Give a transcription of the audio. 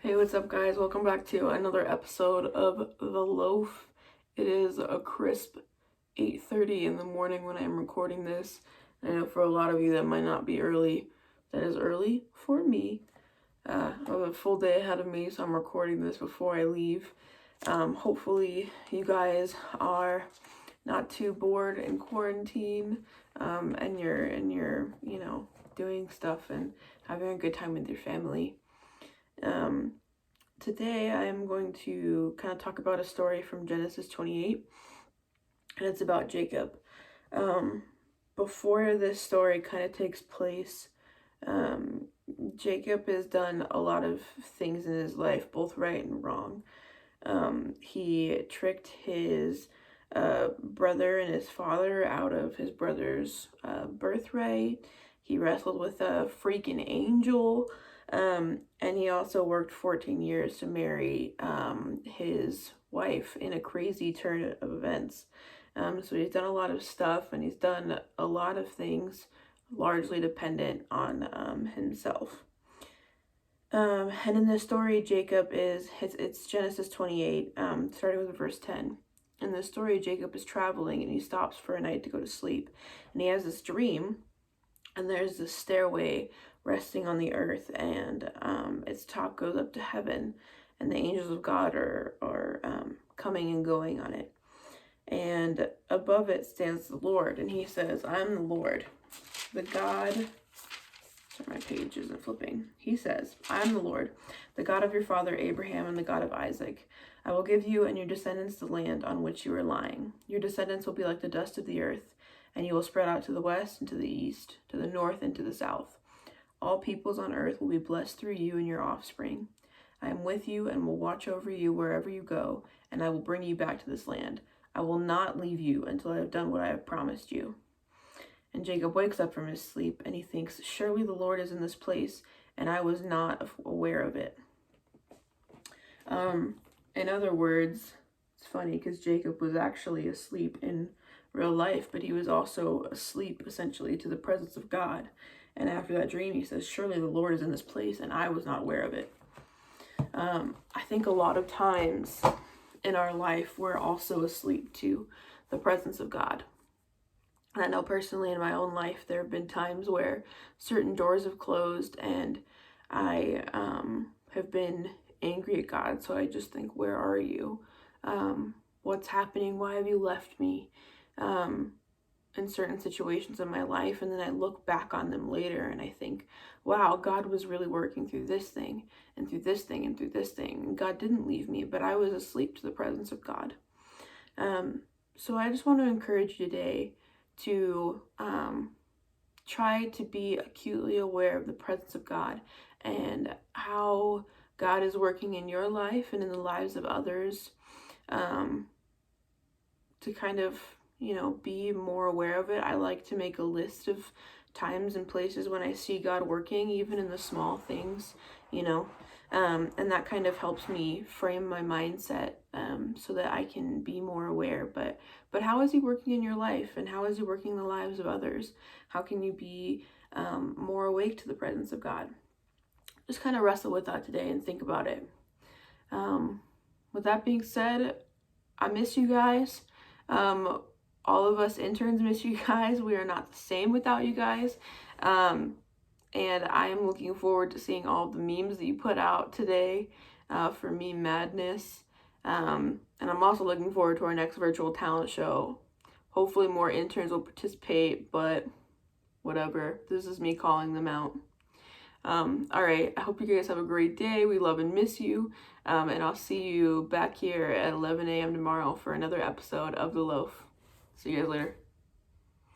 Hey, what's up, guys? Welcome back to another episode of The Loaf. It is a crisp 8:30 in the morning when I'm recording this. I know for a lot of you that might not be early. That is early for me. I have a full day ahead of me, so I'm recording this before I leave. Hopefully you guys are not too bored in quarantine, and you're doing stuff and having a good time with your family. Today I am going to kind of talk about a story from Genesis 28, and it's about Jacob. Before this story kind of takes place, Jacob has done a lot of things in his life, both right and wrong. He tricked his brother and his father out of his brother's birthright. He wrestled with a freaking angel. And he also worked 14 years to marry his wife in a crazy turn of events. So he's done a lot of stuff, and he's done a lot of things largely dependent on himself. And in this story, Jacob it's Genesis 28, starting with verse 10. In this story, Jacob is traveling, and he stops for a night to go to sleep. And he has this dream, and there's this stairway resting on the earth, and its top goes up to heaven, and the angels of God are coming and going on it. And above it stands the Lord, and he says, "I'm the Lord, the God." Sorry, my page isn't flipping. He says, "I'm the Lord, the God of your father Abraham and the God of Isaac. I will give you and your descendants the land on which you are lying. Your descendants will be like the dust of the earth, and you will spread out to the west and to the east, to the north and to the south. All peoples on earth will be blessed through you and your offspring. I am with you and will watch over you wherever you go, and I will bring you back to this land. I will not leave you until I have done what I have promised you." And Jacob wakes up from his sleep, and he thinks, "Surely the Lord is in this place, and I was not aware of it." In other words, it's funny because Jacob was actually asleep in real life, but he was also asleep essentially to the presence of God. And after that dream, he says, "Surely the Lord is in this place, and I was not aware of it." I think a lot of times in our life, we're also asleep to the presence of God. And I know personally in my own life, there have been times where certain doors have closed, and I have been angry at God. So I just think, where are you? What's happening? Why have you left me? In certain situations in my life, and then I look back on them later and I think, wow, God was really working through this thing and through this thing and through this thing, and God didn't leave me, but I was asleep to the presence of God. So I just want to encourage you today to try to be acutely aware of the presence of God and how God is working in your life and in the lives of others, to kind of be more aware of it. I like to make a list of times and places when I see God working, even in the small things, and that kind of helps me frame my mindset, so that I can be more aware. But how is he working in your life, and how is he working in the lives of others? How can you be more awake to the presence of God? Just kind of wrestle with that today and think about it. With that being said, I miss you guys. All of us interns miss you guys. We are not the same without you guys. And I am looking forward to seeing all the memes that you put out today for Meme Madness. And I'm also looking forward to our next virtual talent show. Hopefully more interns will participate, but whatever. This is me calling them out. All right. I hope you guys have a great day. We love and miss you. And I'll see you back here at 11 a.m. tomorrow for another episode of The Loaf. See you guys later.